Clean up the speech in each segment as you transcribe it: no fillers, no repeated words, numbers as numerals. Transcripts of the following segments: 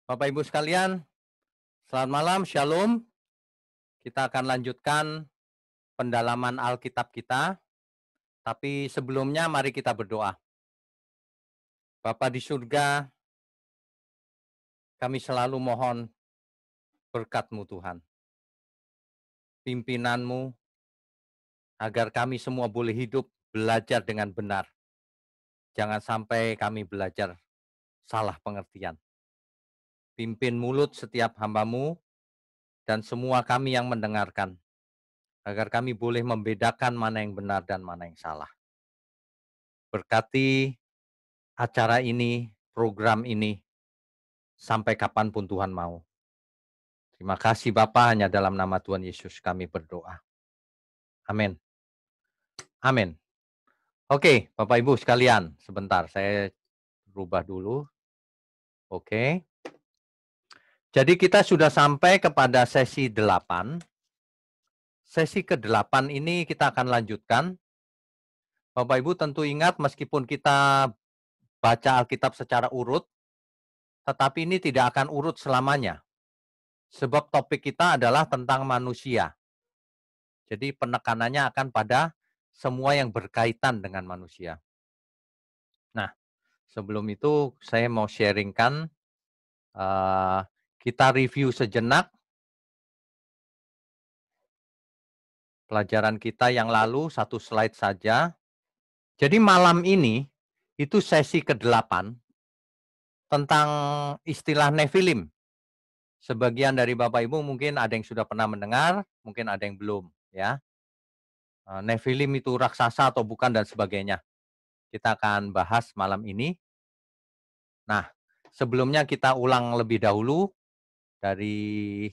Bapak Ibu sekalian, selamat malam, Shalom. Kita akan lanjutkan pendalaman Alkitab kita, tapi sebelumnya mari kita berdoa. Bapa di surga, kami selalu mohon berkat-Mu Tuhan, pimpinan-Mu, agar kami semua boleh hidup belajar dengan benar. Jangan sampai kami belajar salah pengertian. Pimpin mulut setiap hamba-Mu dan semua kami yang mendengarkan, agar kami boleh membedakan mana yang benar dan mana yang salah. Berkati acara ini, program ini, sampai kapanpun Tuhan mau. Terima kasih Bapa, hanya dalam nama Tuhan Yesus kami berdoa. Amin. Amin. Oke, Bapak Ibu sekalian, sebentar saya rubah dulu. Oke. Jadi kita sudah sampai kepada sesi 8. Sesi ke-8 ini kita akan lanjutkan. Bapak Ibu tentu ingat meskipun kita baca Alkitab secara urut, tetapi ini tidak akan urut selamanya. Sebab topik kita adalah tentang manusia. Jadi penekanannya akan pada semua yang berkaitan dengan manusia. Nah, sebelum itu saya mau sharingkan, kita review sejenak pelajaran kita yang lalu, satu slide saja. Jadi malam ini, itu sesi ke-8 tentang istilah Nephilim. Sebagian dari Bapak Ibu mungkin ada yang sudah pernah mendengar, mungkin ada yang belum, ya. Nephilim itu raksasa atau bukan dan sebagainya. Kita akan bahas malam ini. Nah, sebelumnya kita ulang lebih dahulu dari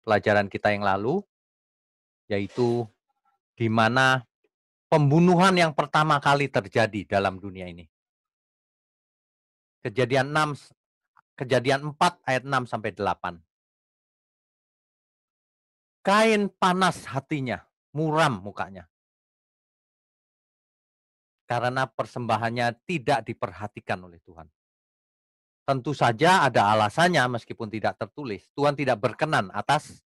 pelajaran kita yang lalu, yaitu di mana pembunuhan yang pertama kali terjadi dalam dunia ini. Kejadian 4 ayat 6 sampai 8. Kain panas hatinya, muram mukanya. Karena persembahannya tidak diperhatikan oleh Tuhan. Tentu saja ada alasannya meskipun tidak tertulis. Tuhan tidak berkenan atas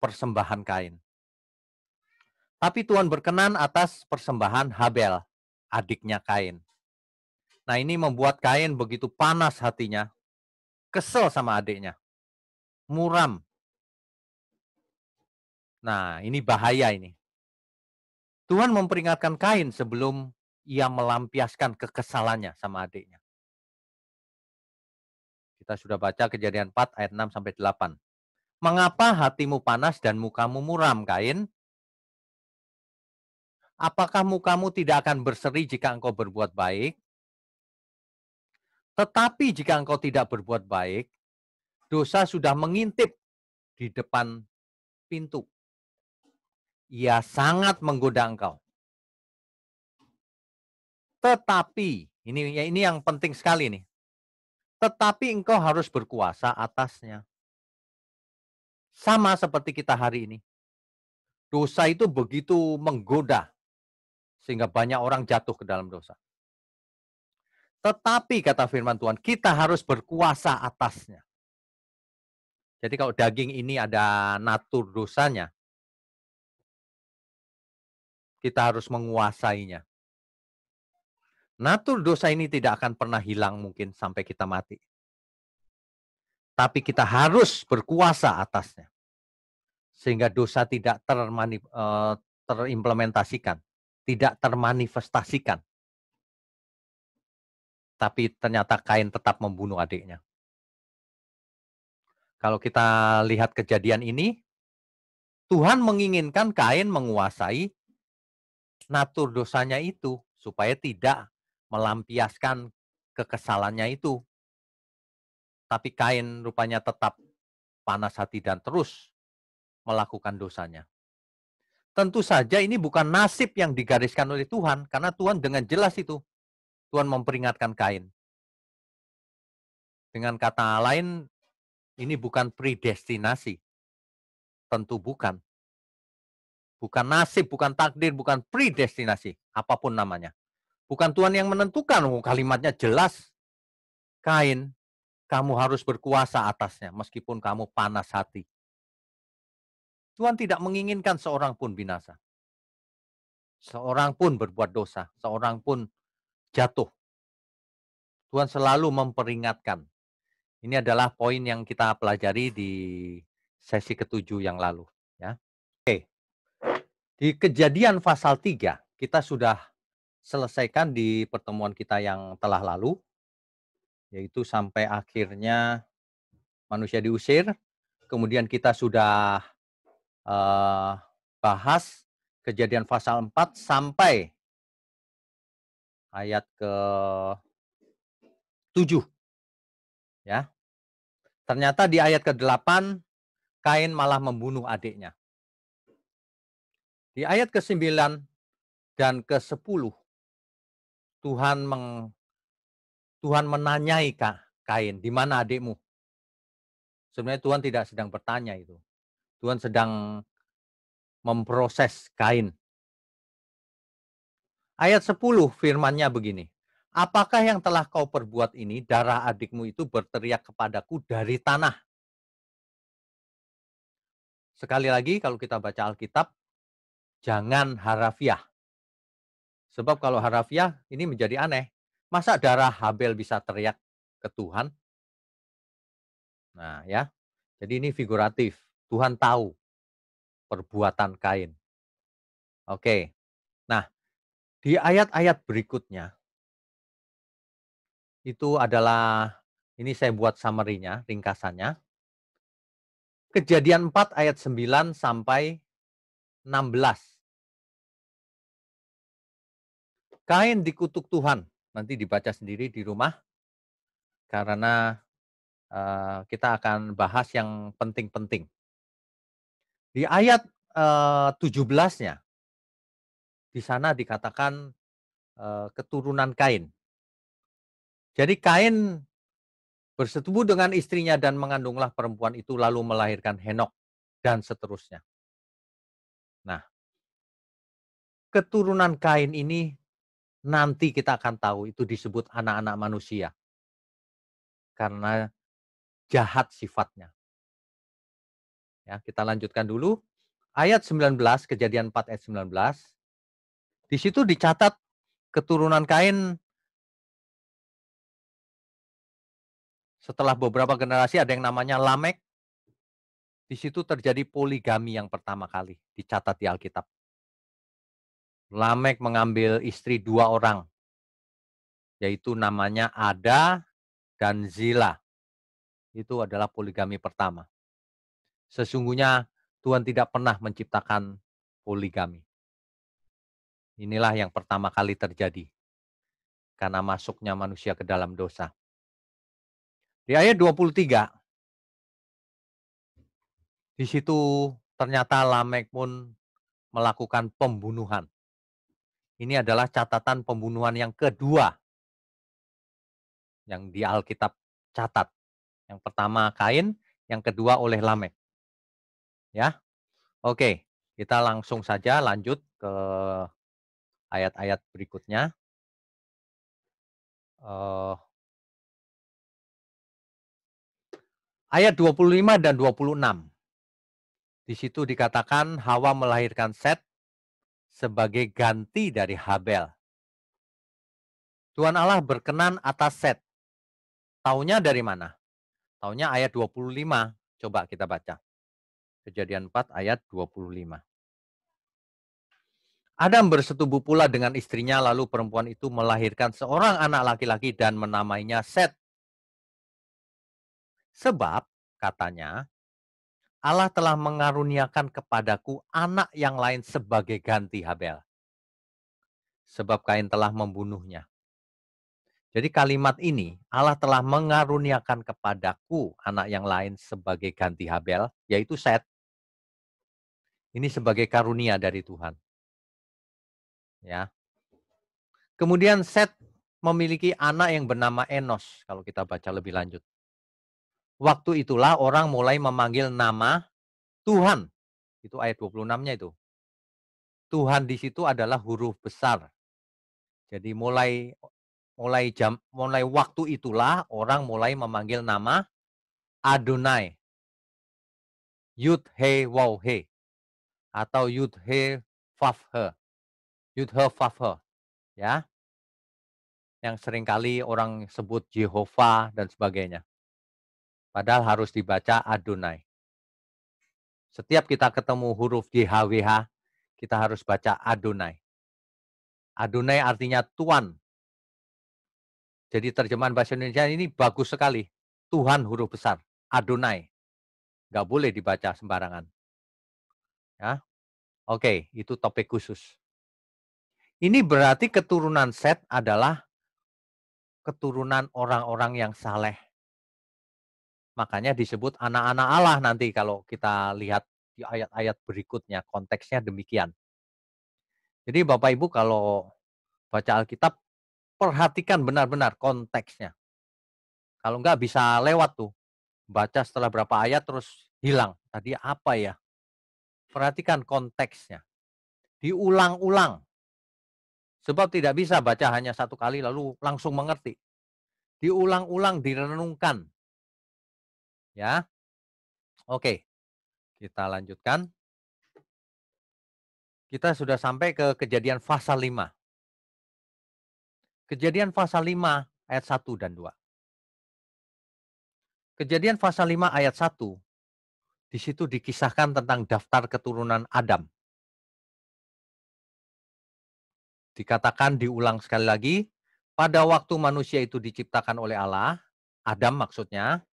persembahan Kain. Tapi Tuhan berkenan atas persembahan Habel, adiknya Kain. Nah, ini membuat Kain begitu panas hatinya, kesel sama adiknya, muram. Nah, ini bahaya ini. Tuhan memperingatkan Kain sebelum ia melampiaskan kekesalannya sama adiknya. Kita sudah baca Kejadian 4 ayat 6 sampai 8. Mengapa hatimu panas dan mukamu muram, Kain? Apakah mukamu tidak akan berseri jika engkau berbuat baik? Tetapi jika engkau tidak berbuat baik, dosa sudah mengintip di depan pintu. Ia sangat menggoda engkau. Tetapi, ini yang penting sekali nih. Tetapi engkau harus berkuasa atasnya. Sama seperti kita hari ini. Dosa itu begitu menggoda, sehingga banyak orang jatuh ke dalam dosa. Tetapi kata firman Tuhan, kita harus berkuasa atasnya. Jadi kalau daging ini ada natur dosanya, kita harus menguasainya. Natur dosa ini tidak akan pernah hilang mungkin sampai kita mati. Tapi kita harus berkuasa atasnya. Sehingga dosa tidak terimplementasikan, tidak termanifestasikan. Tapi ternyata Kain tetap membunuh adiknya. Kalau kita lihat kejadian ini, Tuhan menginginkan Kain menguasai natur dosanya itu, supaya tidak melampiaskan kekesalannya itu. Tapi Kain rupanya tetap panas hati dan terus melakukan dosanya. Tentu saja ini bukan nasib yang digariskan oleh Tuhan, karena Tuhan dengan jelas itu, Tuhan memperingatkan Kain. Dengan kata lain, ini bukan predestinasi. Tentu bukan. Bukan nasib, bukan takdir, bukan predestinasi, apapun namanya. Bukan Tuhan yang menentukan, kalimatnya jelas. Kain, kamu harus berkuasa atasnya meskipun kamu panas hati. Tuhan tidak menginginkan seorang pun binasa. Seorang pun berbuat dosa, seorang pun jatuh. Tuhan selalu memperingatkan. Ini adalah poin yang kita pelajari di sesi ketujuh yang lalu, ya. Oke, di Kejadian pasal 3 kita sudah selesaikan di pertemuan kita yang telah lalu, yaitu sampai akhirnya manusia diusir, kemudian kita sudah eee, bahas Kejadian pasal 4 sampai ayat ke-7, ya. Ternyata di ayat ke-8 Kain malah membunuh adiknya. Di ayat ke-9 dan ke-10 Tuhan Tuhan menanyai Kain, "Di mana adikmu?" Sebenarnya Tuhan tidak sedang bertanya itu. Tuhan sedang memproses Kain. Ayat 10 firman-Nya begini, "Apakah yang telah kau perbuat ini? Darah adikmu itu berteriak kepadaku dari tanah." Sekali lagi kalau kita baca Alkitab, jangan harafiah. Sebab kalau harafiah ini menjadi aneh. Masa darah Habel bisa teriak ke Tuhan? Nah ya, jadi ini figuratif. Tuhan tahu perbuatan Kain. Oke. Nah, di ayat-ayat berikutnya itu adalah ini saya buat summary-nya, ringkasannya. Kejadian 4 ayat 9 sampai 16. Kain dikutuk Tuhan. Nanti dibaca sendiri di rumah karena kita akan bahas yang penting-penting. Di ayat 17-nya di sana dikatakan keturunan Kain. Jadi Kain bersetubuh dengan istrinya dan mengandunglah perempuan itu lalu melahirkan Henok dan seterusnya. Nah, keturunan Kain ini nanti kita akan tahu itu disebut anak-anak manusia karena jahat sifatnya. Ya, kita lanjutkan dulu. Ayat 19, Kejadian 4 ayat 19. Di situ dicatat keturunan Kain setelah beberapa generasi ada yang namanya Lamek. Di situ terjadi poligami yang pertama kali dicatat di Alkitab. Lamek mengambil istri 2 orang, yaitu namanya Ada dan Zila. Itu adalah poligami pertama. Sesungguhnya Tuhan tidak pernah menciptakan poligami. Inilah yang pertama kali terjadi karena masuknya manusia ke dalam dosa. Di ayat 23, di situ ternyata Lamek pun melakukan pembunuhan. Ini adalah catatan pembunuhan yang kedua yang di Alkitab catat. Yang pertama Kain, yang kedua oleh Lamek. Ya, oke, kita langsung saja lanjut ke ayat-ayat berikutnya. Ayat 25 dan 26. Di situ dikatakan Hawa melahirkan Set sebagai ganti dari Habel. Tuhan Allah berkenan atas Set. Taunya dari mana? Taunya ayat 25. Coba kita baca. Kejadian 4 ayat 25. Adam bersetubuh pula dengan istrinya, lalu perempuan itu melahirkan seorang anak laki-laki dan menamainya Set. Sebab, katanya, Allah telah mengaruniakan kepadaku anak yang lain sebagai ganti Habel. Sebab Kain telah membunuhnya. Jadi kalimat ini, Allah telah mengaruniakan kepadaku anak yang lain sebagai ganti Habel, yaitu Set. Ini sebagai karunia dari Tuhan. Ya. Kemudian Set memiliki anak yang bernama Enos, kalau kita baca lebih lanjut. Waktu itulah orang mulai memanggil nama Tuhan. Itu ayat 26-nya itu. Tuhan di situ adalah huruf besar. Jadi mulai mulai waktu itulah orang mulai memanggil nama Adonai, Yud He Waw He, atau Yud He Vav He, Yud He Vav He, ya, yang seringkali orang sebut Jehovah dan sebagainya. Padahal harus dibaca Adonai. Setiap kita ketemu huruf YHWH, kita harus baca Adonai. Adonai artinya Tuhan. Jadi terjemahan bahasa Indonesia ini bagus sekali. Tuhan huruf besar, Adonai. Nggak boleh dibaca sembarangan. Ya. Oke, itu topik khusus. Ini berarti keturunan Set adalah keturunan orang-orang yang saleh. Makanya disebut anak-anak Allah nanti kalau kita lihat di ayat-ayat berikutnya, konteksnya demikian. Jadi Bapak Ibu kalau baca Alkitab, perhatikan benar-benar konteksnya. Kalau enggak bisa lewat tuh, baca setelah berapa ayat terus hilang. Tadi apa ya? Perhatikan konteksnya. Diulang-ulang. Sebab tidak bisa baca hanya satu kali lalu langsung mengerti. Diulang-ulang, direnungkan. Ya, oke. Kita lanjutkan. Kita sudah sampai ke Kejadian pasal 5. Kejadian pasal 5 ayat 1 dan 2. Kejadian pasal 5 ayat 1. Di situ dikisahkan tentang daftar keturunan Adam. Dikatakan diulang sekali lagi, pada waktu manusia itu diciptakan oleh Allah, Adam maksudnya,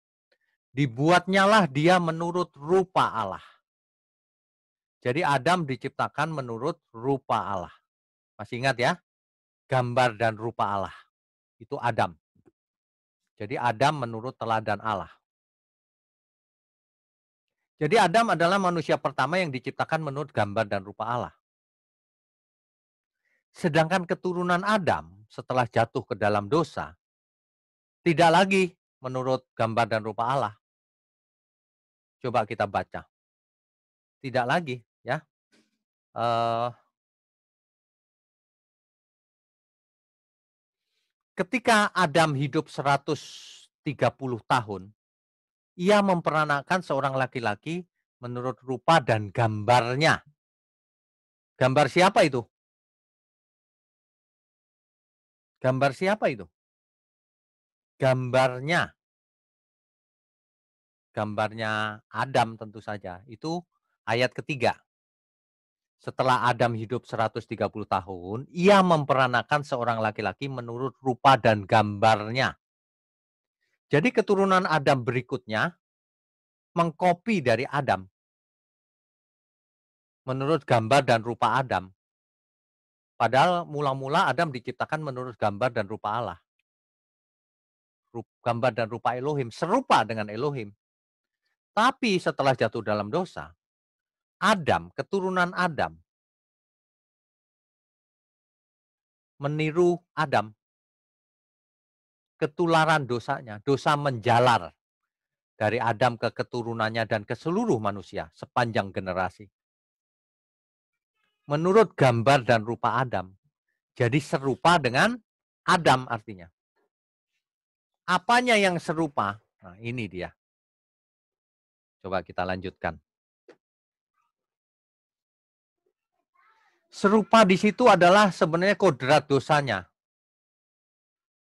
dibuatnyalah dia menurut rupa Allah. Jadi Adam diciptakan menurut rupa Allah. Masih ingat ya? Gambar dan rupa Allah. Itu Adam. Jadi Adam menurut teladan Allah. Jadi Adam adalah manusia pertama yang diciptakan menurut gambar dan rupa Allah. Sedangkan keturunan Adam setelah jatuh ke dalam dosa, tidak lagi menurut gambar dan rupa Allah. Coba kita baca. Tidak lagi ya. Ketika Adam hidup 130 tahun, ia memperanakan seorang laki-laki menurut rupa dan gambarnya. Gambar siapa itu? Gambar siapa itu? Gambarnya. Gambarnya Adam tentu saja. Itu ayat ketiga. Setelah Adam hidup 130 tahun, ia memperanakan seorang laki-laki menurut rupa dan gambarnya. Jadi keturunan Adam berikutnya mengkopi dari Adam. Menurut gambar dan rupa Adam. Padahal mula-mula Adam diciptakan menurut gambar dan rupa Allah. Gambar dan rupa Elohim, serupa dengan Elohim. Tapi setelah jatuh dalam dosa, Adam, keturunan Adam, meniru Adam. Ketularan dosanya, dosa menjalar dari Adam ke keturunannya dan ke seluruh manusia sepanjang generasi. Menurut gambar dan rupa Adam, jadi serupa dengan Adam artinya. Apanya yang serupa? Nah, ini dia. Coba kita lanjutkan. Serupa di situ adalah sebenarnya kodrat dosanya.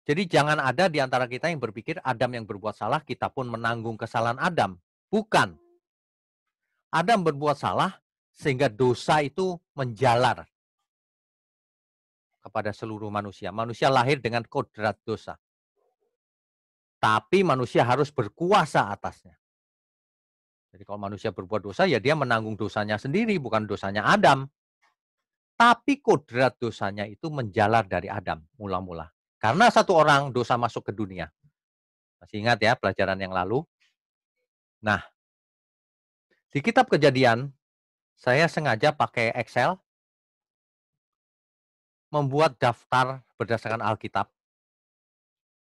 Jadi jangan ada di antara kita yang berpikir Adam yang berbuat salah, kita pun menanggung kesalahan Adam. Bukan. Adam berbuat salah sehingga dosa itu menjalar kepada seluruh manusia. Manusia lahir dengan kodrat dosa. Tapi manusia harus berkuasa atasnya. Jadi kalau manusia berbuat dosa, ya dia menanggung dosanya sendiri, bukan dosanya Adam. Tapi kodrat dosanya itu menjalar dari Adam mula-mula. Karena satu orang dosa masuk ke dunia. Masih ingat ya pelajaran yang lalu? Nah, di kitab Kejadian, saya sengaja pakai Excel, membuat daftar berdasarkan Alkitab,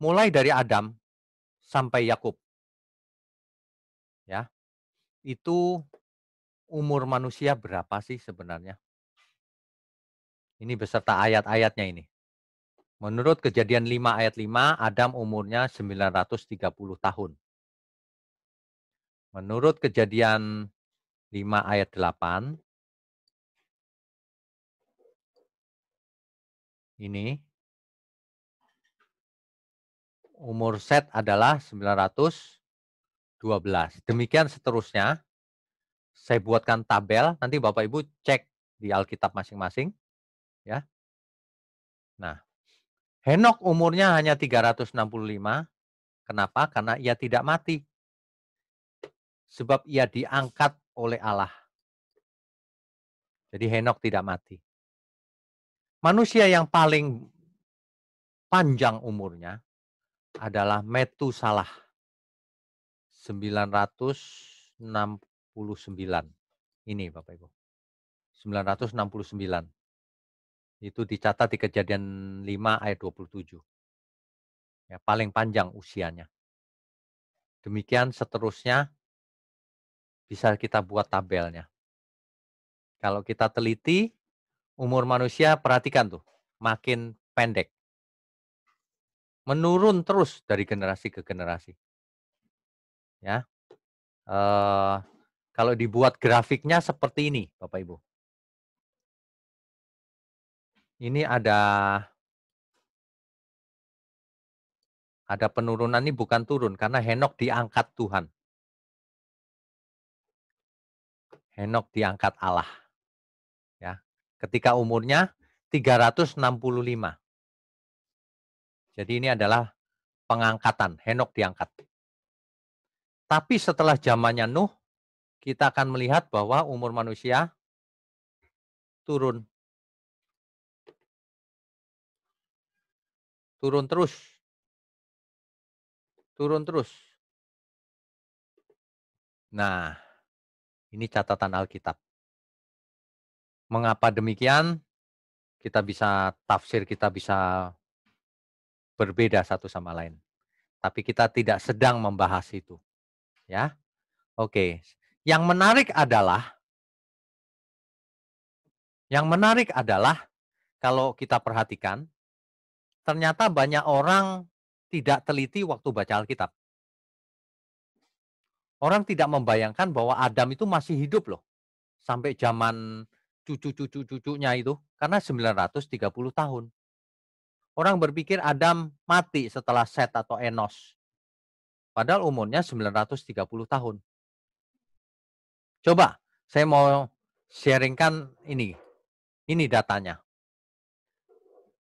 mulai dari Adam sampai Yakub. Ya, itu umur manusia berapa sih sebenarnya? Ini beserta ayat-ayatnya ini. Menurut Kejadian 5 ayat 5, Adam umurnya 930 tahun. Menurut Kejadian 5 ayat 8, ini umur Set adalah 912. Demikian seterusnya, saya buatkan tabel, nanti Bapak Ibu cek di Alkitab masing-masing, ya. Nah, Henok umurnya hanya 365. Kenapa? Karena ia tidak mati. Sebab ia diangkat oleh Allah. Jadi Henok tidak mati. Manusia yang paling panjang umurnya adalah Metusalah. 969. Ini Bapak Ibu. 969. Itu dicatat di Kejadian 5 ayat 27. Ya, paling panjang usianya. Demikian seterusnya bisa kita buat tabelnya. Kalau kita teliti umur manusia, perhatikan tuh, makin pendek. Menurun terus dari generasi ke generasi. Ya, kalau dibuat grafiknya seperti ini, Bapak Ibu. Ini ada penurunan, ini bukan turun karena Henok diangkat Tuhan. Henok diangkat Allah. Ya, ketika umurnya 365. Jadi ini adalah pengangkatan, Henok diangkat. Tapi setelah zamannya Nuh, kita akan melihat bahwa umur manusia turun. Turun terus. Turun terus. Nah, ini catatan Alkitab. Mengapa demikian? Kita bisa tafsir, kita bisa berbeda satu sama lain. Tapi kita tidak sedang membahas itu, ya. Oke. Yang menarik adalah kalau kita perhatikan, ternyata banyak orang tidak teliti waktu baca Alkitab. Orang tidak membayangkan bahwa Adam itu masih hidup loh, sampai zaman cucu-cucu-cucunya itu, karena 930 tahun. Orang berpikir Adam mati setelah Set atau Enos, padahal umurnya 930 tahun. Coba saya mau sharingkan ini datanya.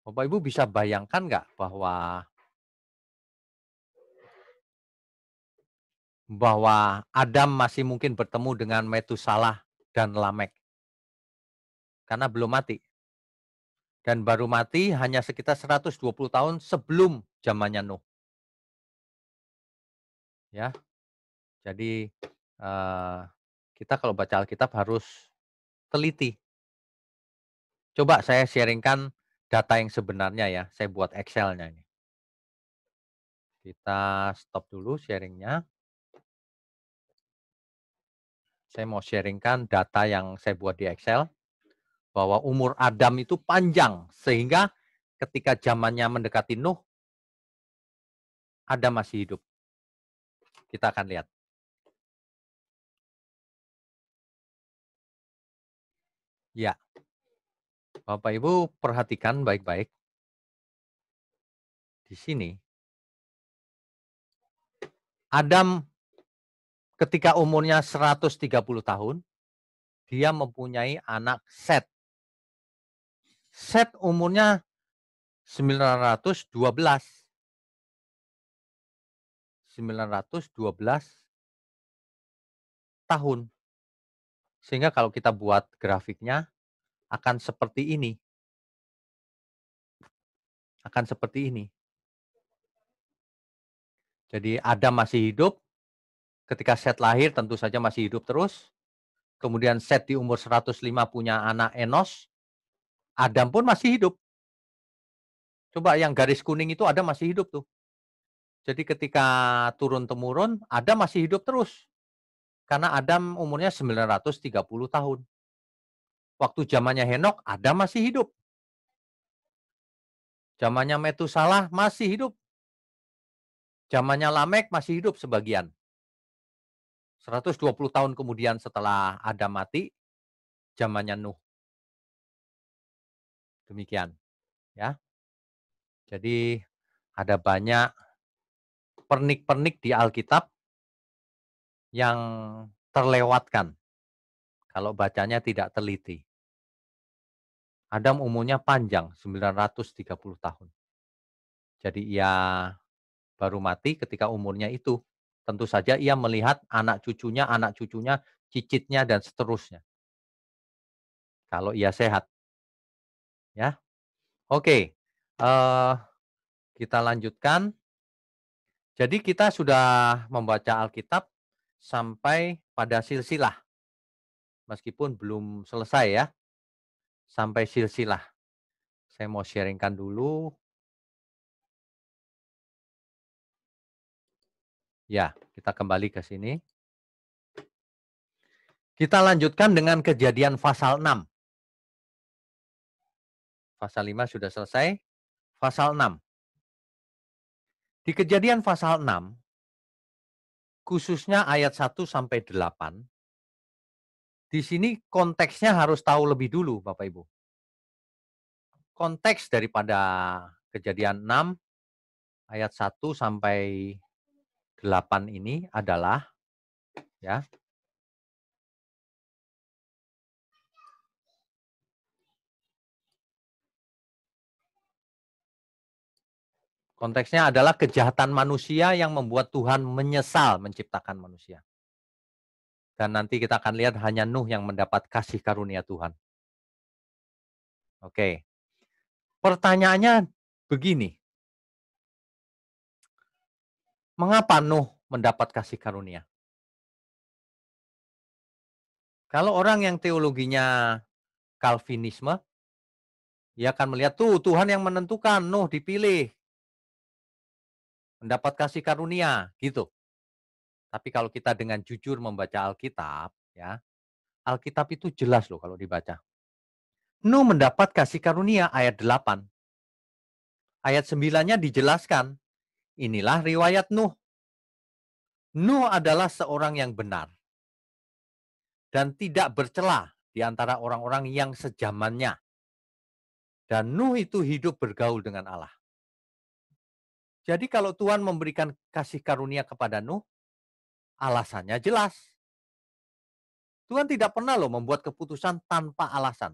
Bapak Ibu bisa bayangkan nggak bahwa Adam masih mungkin bertemu dengan Metusalah dan Lamek, karena belum mati. Dan baru mati hanya sekitar 120 tahun sebelum zamannya Nuh. Ya, jadi kita kalau baca Alkitab harus teliti. Coba saya sharingkan data yang sebenarnya ya, saya buat Excel-nya ini. Kita stop dulu sharingnya. Saya mau sharingkan data yang saya buat di Excel, bahwa umur Adam itu panjang, sehingga ketika zamannya mendekati Nuh, Adam masih hidup. Kita akan lihat. Ya, Bapak Ibu perhatikan baik-baik. Di sini, Adam ketika umurnya 130 tahun, dia mempunyai anak Set. Set umurnya 912. 912 tahun. Sehingga kalau kita buat grafiknya akan seperti ini. Akan seperti ini. Jadi Adam masih hidup, ketika Set lahir tentu saja masih hidup terus. Kemudian Set di umur 105 punya anak Enos, Adam pun masih hidup. Coba yang garis kuning itu Adam masih hidup tuh. Jadi ketika turun-temurun, Adam masih hidup terus. Karena Adam umurnya 930 tahun. Waktu zamannya Henok, Adam masih hidup. Zamannya Metusalah masih hidup. Zamannya Lamek masih hidup sebagian. 120 tahun kemudian setelah Adam mati, zamannya Nuh. Demikian, ya. Jadi ada banyak pernik-pernik di Alkitab yang terlewatkan kalau bacanya tidak teliti. Adam umurnya panjang, 930 tahun. Jadi ia baru mati ketika umurnya itu. Tentu saja ia melihat anak cucunya, cicitnya, dan seterusnya. Kalau ia sehat, ya. Oke, kita lanjutkan. Jadi kita sudah membaca Alkitab sampai pada silsilah, meskipun belum selesai ya, sampai silsilah. Saya mau sharingkan dulu. Ya, kita kembali ke sini. Kita lanjutkan dengan Kejadian pasal 6. Pasal 5 sudah selesai, pasal 6. Di Kejadian pasal 6, khususnya ayat 1 sampai 8, di sini konteksnya harus tahu lebih dulu Bapak Ibu. Konteks daripada Kejadian 6 ayat 1 sampai 8 ini adalah, ya, konteksnya adalah kejahatan manusia yang membuat Tuhan menyesal menciptakan manusia. Dan nanti kita akan lihat hanya Nuh yang mendapat kasih karunia Tuhan. Oke. Pertanyaannya begini. Mengapa Nuh mendapat kasih karunia? Kalau orang yang teologinya Calvinisme, ia akan melihat tuh Tuhan yang menentukan Nuh dipilih, mendapat kasih karunia, gitu. Tapi kalau kita dengan jujur membaca Alkitab, ya, Alkitab itu jelas loh kalau dibaca. Nuh mendapat kasih karunia ayat 8. Ayat 9-nya dijelaskan. Inilah riwayat Nuh. Nuh adalah seorang yang benar dan tidak bercela di antara orang-orang yang sejamannya. Dan Nuh itu hidup bergaul dengan Allah. Jadi kalau Tuhan memberikan kasih karunia kepada Nuh, alasannya jelas. Tuhan tidak pernah loh membuat keputusan tanpa alasan.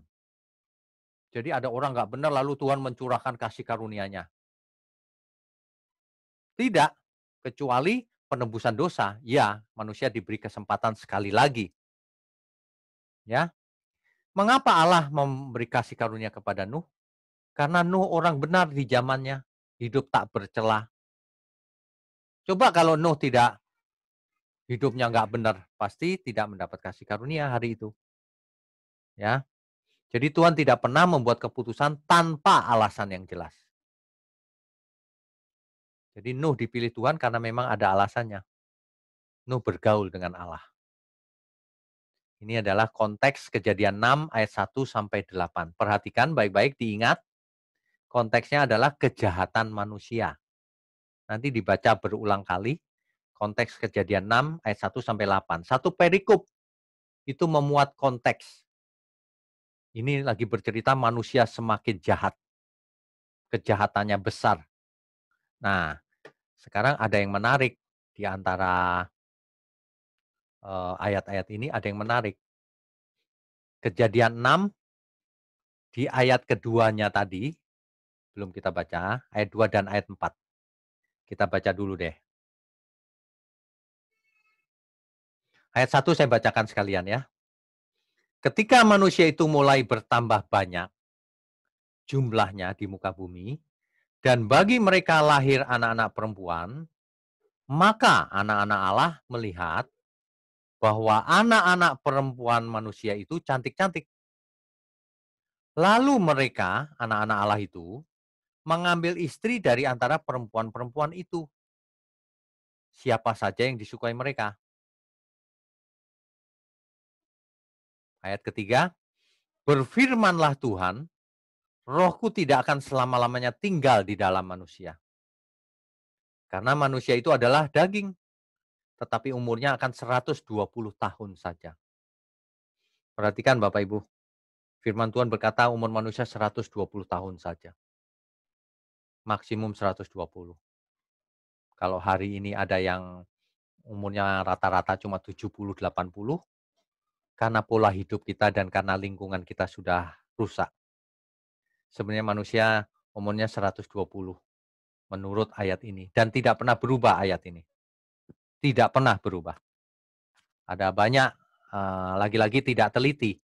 Jadi ada orang nggak benar lalu Tuhan mencurahkan kasih karunia-Nya. Tidak, kecuali penebusan dosa. Ya, manusia diberi kesempatan sekali lagi. Ya, mengapa Allah memberi kasih karunia kepada Nuh? Karena Nuh orang benar di zamannya, hidup tak bercela. Coba kalau Nuh tidak, hidupnya nggak benar, pasti tidak mendapat kasih karunia hari itu. Ya, jadi Tuhan tidak pernah membuat keputusan tanpa alasan yang jelas. Jadi Nuh dipilih Tuhan karena memang ada alasannya. Nuh bergaul dengan Allah. Ini adalah konteks Kejadian 6 ayat 1 sampai 8. Perhatikan baik-baik, diingat. Konteksnya adalah kejahatan manusia. Nanti dibaca berulang kali. Konteks Kejadian 6 ayat 1 sampai 8. Satu perikop itu memuat konteks. Ini lagi bercerita manusia semakin jahat. Kejahatannya besar. Nah, sekarang ada yang menarik di antara ayat-ayat ini, ada yang menarik. Kejadian 6 di ayat keduanya tadi, belum kita baca, ayat 2 dan ayat 4. Kita baca dulu deh. Ayat 1 saya bacakan sekalian ya. Ketika manusia itu mulai bertambah banyak jumlahnya di muka bumi, dan bagi mereka lahir anak-anak perempuan, maka anak-anak Allah melihat bahwa anak-anak perempuan manusia itu cantik-cantik. Lalu mereka, anak-anak Allah itu, mengambil istri dari antara perempuan-perempuan itu. Siapa saja yang disukai mereka. Ayat ketiga, berfirmanlah Tuhan, Rohku tidak akan selama-lamanya tinggal di dalam manusia. Karena manusia itu adalah daging, tetapi umurnya akan 120 tahun saja. Perhatikan Bapak Ibu, firman Tuhan berkata umur manusia 120 tahun saja. Maksimum 120. Kalau hari ini ada yang umurnya rata-rata cuma 70, 80, karena pola hidup kita dan karena lingkungan kita sudah rusak. Sebenarnya manusia umurnya 120 menurut ayat ini dan tidak pernah berubah ayat ini. Tidak pernah berubah. Ada banyak lagi-lagi tidak teliti.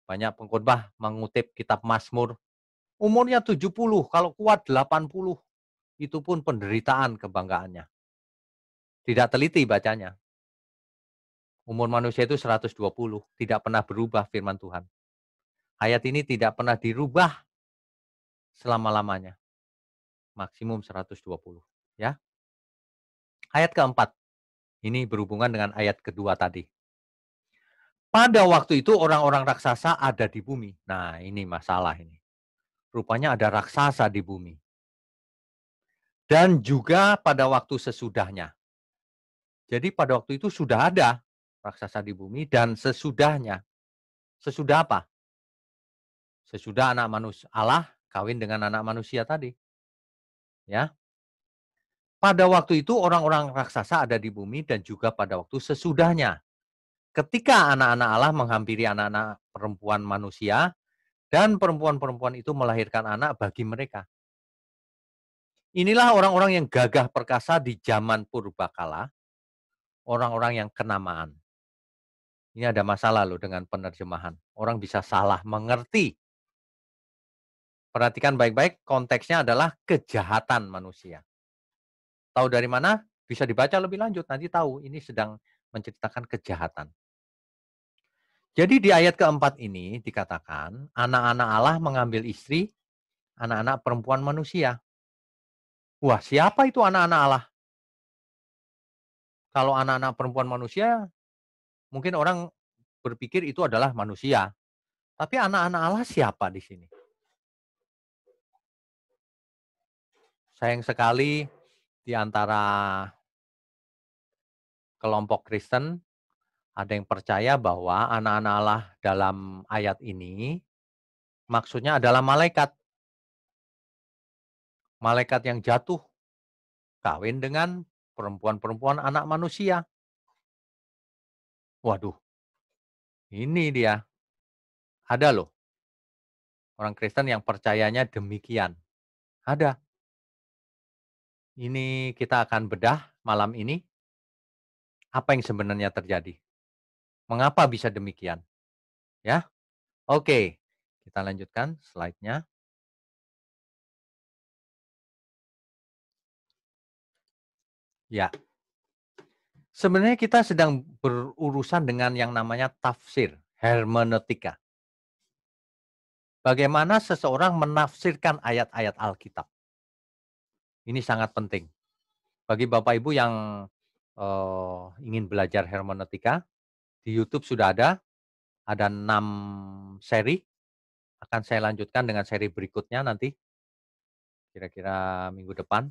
Banyak pengkhotbah mengutip kitab Mazmur, umurnya 70, kalau kuat 80, itu pun penderitaan kebanggaannya. Tidak teliti bacanya. Umur manusia itu 120, tidak pernah berubah firman Tuhan. Ayat ini tidak pernah dirubah selama-lamanya. Maksimum 120, ya. Ayat keempat, ini berhubungan dengan ayat kedua tadi. Pada waktu itu orang-orang raksasa ada di bumi. Nah, ini masalah ini. Rupanya ada raksasa di bumi. Dan juga pada waktu sesudahnya. Jadi pada waktu itu sudah ada raksasa di bumi dan sesudahnya. Sesudah apa? Sesudah anak manusia Allah kawin dengan anak manusia tadi. Ya. Pada waktu itu orang-orang raksasa ada di bumi dan juga pada waktu sesudahnya. Ketika anak-anak Allah menghampiri anak-anak perempuan manusia dan perempuan-perempuan itu melahirkan anak bagi mereka. Inilah orang-orang yang gagah perkasa di zaman purbakala, orang-orang yang kenamaan. Ini ada masalah loh dengan penerjemahan. Orang bisa salah mengerti. Perhatikan baik-baik, konteksnya adalah kejahatan manusia. Tahu dari mana? Bisa dibaca lebih lanjut, nanti tahu ini sedang menceritakan kejahatan. Jadi di ayat keempat ini dikatakan, anak-anak Allah mengambil istri, anak-anak perempuan manusia. Wah, siapa itu anak-anak Allah? Kalau anak-anak perempuan manusia, mungkin orang berpikir itu adalah manusia. Tapi anak-anak Allah siapa di sini? Sayang sekali di antara kelompok Kristen ada yang percaya bahwa anak-anak Allah dalam ayat ini maksudnya adalah malaikat. Malaikat yang jatuh kawin dengan perempuan-perempuan anak manusia. Waduh, ini dia. Ada loh orang Kristen yang percayanya demikian. Ada. Ini kita akan bedah malam ini. Apa yang sebenarnya terjadi? Mengapa bisa demikian? Ya, oke. Kita lanjutkan slide-nya. Ya, sebenarnya kita sedang berurusan dengan yang namanya tafsir, hermeneutika. Bagaimana seseorang menafsirkan ayat-ayat Alkitab. Ini sangat penting. Bagi Bapak Ibu yang ingin belajar hermeneutika, di YouTube sudah ada 6 seri. Akan saya lanjutkan dengan seri berikutnya nanti, kira-kira minggu depan.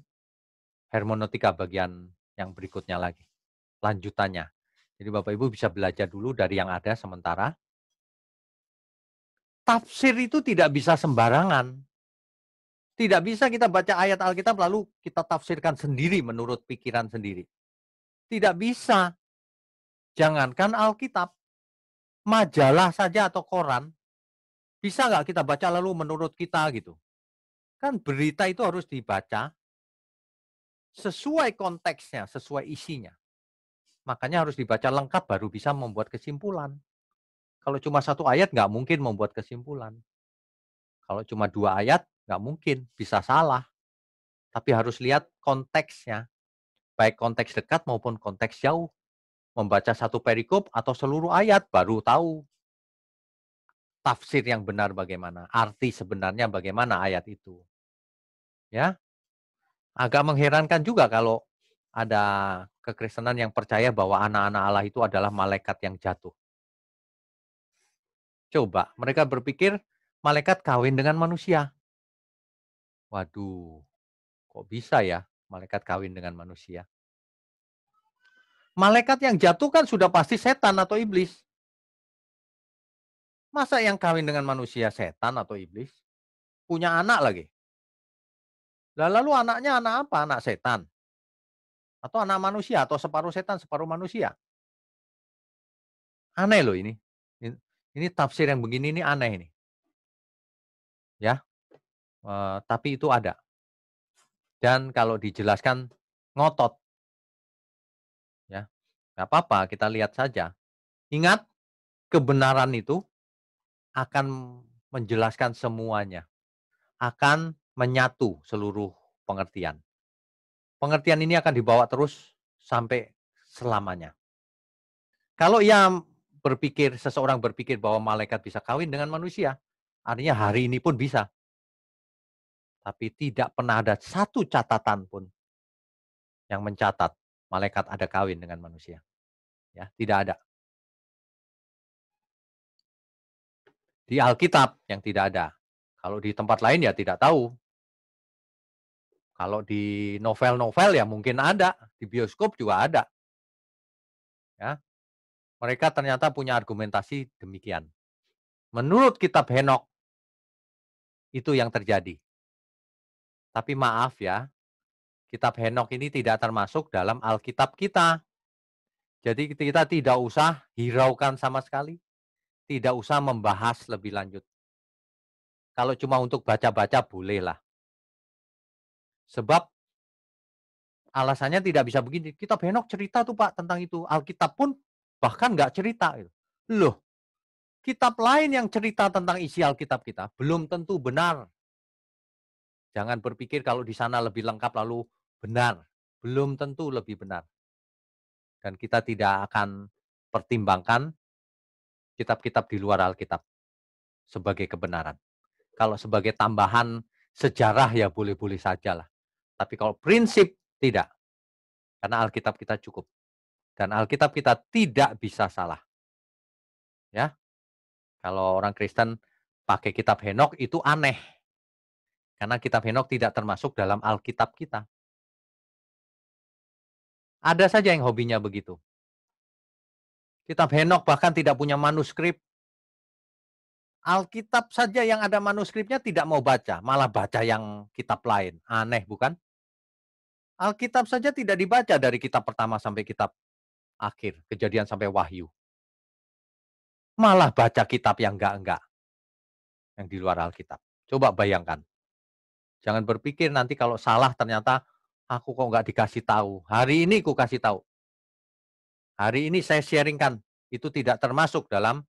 Hermeneutika bagian yang berikutnya lagi, lanjutannya. Jadi Bapak Ibu bisa belajar dulu dari yang ada sementara. Tafsir itu tidak bisa sembarangan. Tidak bisa kita baca ayat Alkitab lalu kita tafsirkan sendiri menurut pikiran sendiri. Tidak bisa. Jangankan Alkitab, majalah saja atau koran, bisa nggak kita baca lalu menurut kita gitu. Kan berita itu harus dibaca sesuai konteksnya, sesuai isinya. Makanya harus dibaca lengkap baru bisa membuat kesimpulan. Kalau cuma satu ayat nggak mungkin membuat kesimpulan. Kalau cuma 2 ayat nggak mungkin, bisa salah. Tapi harus lihat konteksnya, baik konteks dekat maupun konteks jauh. Membaca satu perikop atau seluruh ayat baru tahu tafsir yang benar bagaimana, arti sebenarnya bagaimana ayat itu. Ya, agak mengherankan juga kalau ada kekristenan yang percaya bahwa anak-anak Allah itu adalah malaikat yang jatuh. Coba mereka berpikir malaikat kawin dengan manusia. Waduh, kok bisa ya malaikat kawin dengan manusia? Malaikat yang jatuh kan sudah pasti setan atau iblis. Masa yang kawin dengan manusia setan atau iblis? Punya anak lagi. Lah lalu anaknya anak apa? Anak setan? Atau anak manusia? Atau separuh setan, separuh manusia? Aneh loh ini. In ini tafsir yang begini ini aneh ini, ya. Tapi itu ada dan kalau dijelaskan ngotot, ya. Nggak apa-apa, kita lihat saja. Ingat, kebenaran itu akan menjelaskan semuanya, akan menyatu seluruh pengertian. Pengertian ini akan dibawa terus sampai selamanya. Kalau seseorang berpikir bahwa malaikat bisa kawin dengan manusia, artinya hari ini pun bisa, tapi tidak pernah ada satu catatan pun yang mencatat malaikat ada kawin dengan manusia, ya, tidak ada. Di Alkitab yang tidak ada. Kalau di tempat lain ya tidak tahu. Kalau di novel-novel ya mungkin ada, di bioskop juga ada, ya. Mereka ternyata punya argumentasi demikian. Menurut kitab Henokh itu yang terjadi. Tapi maaf ya, kitab Henokh ini tidak termasuk dalam Alkitab kita. Jadi kita tidak usah hiraukan sama sekali, tidak usah membahas lebih lanjut. Kalau cuma untuk baca-baca bolehlah. Sebab alasannya tidak bisa begini, kitab Henokh cerita tuh Pak tentang itu, Alkitab pun bahkan nggak cerita gitu. Loh, kitab lain yang cerita tentang isi Alkitab kita belum tentu benar. Jangan berpikir kalau di sana lebih lengkap lalu benar, belum tentu lebih benar. Dan kita tidak akan pertimbangkan kitab-kitab di luar Alkitab sebagai kebenaran. Kalau sebagai tambahan sejarah ya boleh-boleh sajalah. Tapi kalau prinsip tidak, karena Alkitab kita cukup dan Alkitab kita tidak bisa salah, ya. Kalau orang Kristen pakai kitab Henokh itu aneh, karena kitab Henokh tidak termasuk dalam Alkitab kita. Ada saja yang hobinya begitu. Kitab Henokh bahkan tidak punya manuskrip. Alkitab saja yang ada manuskripnya tidak mau baca, malah baca yang kitab lain. Aneh bukan? Alkitab saja tidak dibaca dari kitab pertama sampai kitab akhir, Kejadian sampai Wahyu. Malah baca kitab yang enggak-enggak, yang di luar Alkitab. Coba bayangkan. Jangan berpikir nanti kalau salah ternyata aku kok nggak dikasih tahu. Hari ini ku kasih tahu. Hari ini saya sharingkan. Itu tidak termasuk dalam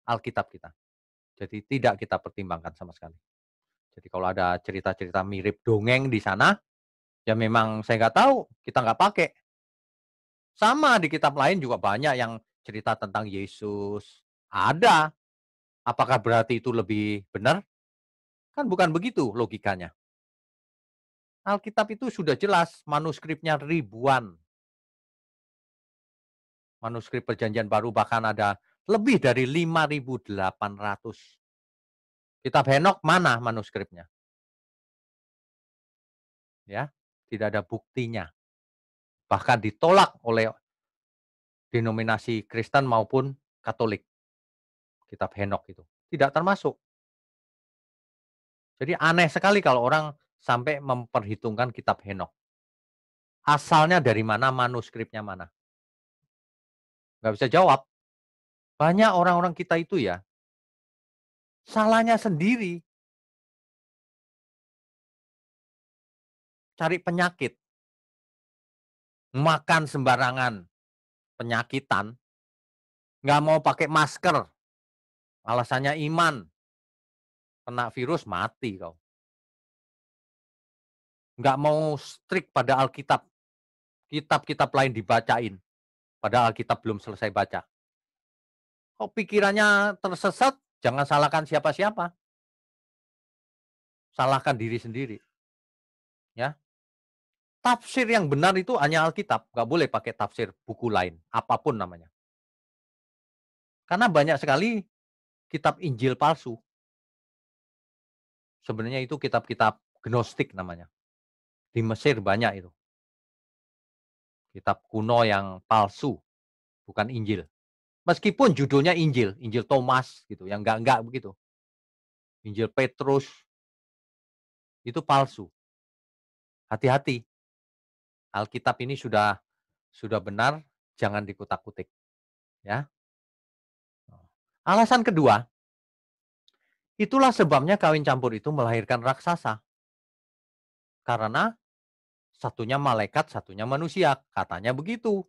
Alkitab kita. Jadi tidak kita pertimbangkan sama sekali. Jadi kalau ada cerita-cerita mirip dongeng di sana, ya memang saya nggak tahu, kita nggak pakai. Sama di kitab lain juga banyak yang cerita tentang Yesus. Ada. Apakah berarti itu lebih benar? Kan bukan begitu logikanya. Alkitab itu sudah jelas manuskripnya ribuan. Manuskrip Perjanjian Baru bahkan ada lebih dari 5.800. Kitab Henokh mana manuskripnya? Ya, tidak ada buktinya. Bahkan ditolak oleh denominasi Kristen maupun Katolik. Kitab Henokh itu tidak termasuk. Jadi aneh sekali kalau orang sampai memperhitungkan kitab Henokh. Asalnya dari mana, manuskripnya mana? Nggak bisa jawab. Banyak orang-orang kita itu ya, salahnya sendiri, cari penyakit, makan sembarangan, penyakitan, nggak mau pakai masker, alasannya iman, kena virus mati kau. Nggak mau strict pada Alkitab, kitab-kitab lain dibacain, padahal Alkitab belum selesai baca. Kok pikirannya tersesat, jangan salahkan siapa-siapa, salahkan diri sendiri, ya. Tafsir yang benar itu hanya Alkitab, nggak boleh pakai tafsir buku lain, apapun namanya. Karena banyak sekali kitab Injil palsu. Sebenarnya itu kitab-kitab gnostik namanya. Di Mesir banyak itu, kitab kuno yang palsu, bukan Injil. Meskipun judulnya Injil, Injil Thomas gitu, yang enggak begitu. Injil Petrus, itu palsu. Hati-hati, Alkitab ini sudah benar, jangan dikutak-kutik, ya. Alasan kedua, itulah sebabnya kawin campur itu melahirkan raksasa. Karena satunya malaikat, satunya manusia, katanya begitu.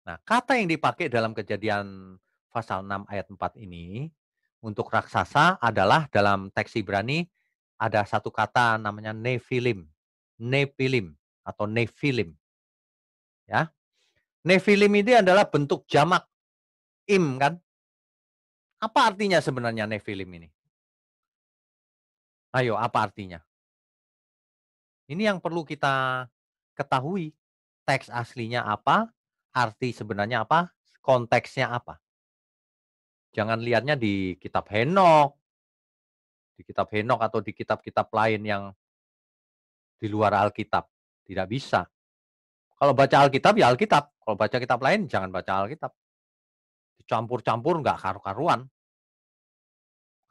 Nah, kata yang dipakai dalam Kejadian pasal 6 ayat 4 ini untuk raksasa adalah dalam teks Ibrani ada satu kata namanya Nephilim. Nephilim atau Nephilim, ya. Nephilim ini adalah bentuk jamak im kan? Apa artinya sebenarnya Nephilim ini? Ayo, apa artinya? Ini yang perlu kita ketahui. Teks aslinya apa? Arti sebenarnya apa? Konteksnya apa? Jangan lihatnya di kitab Henok, atau di kitab-kitab lain yang di luar Alkitab. Tidak bisa. Kalau baca Alkitab ya Alkitab. Kalau baca kitab lain jangan baca Alkitab. Dicampur-campur nggak karu-karuan.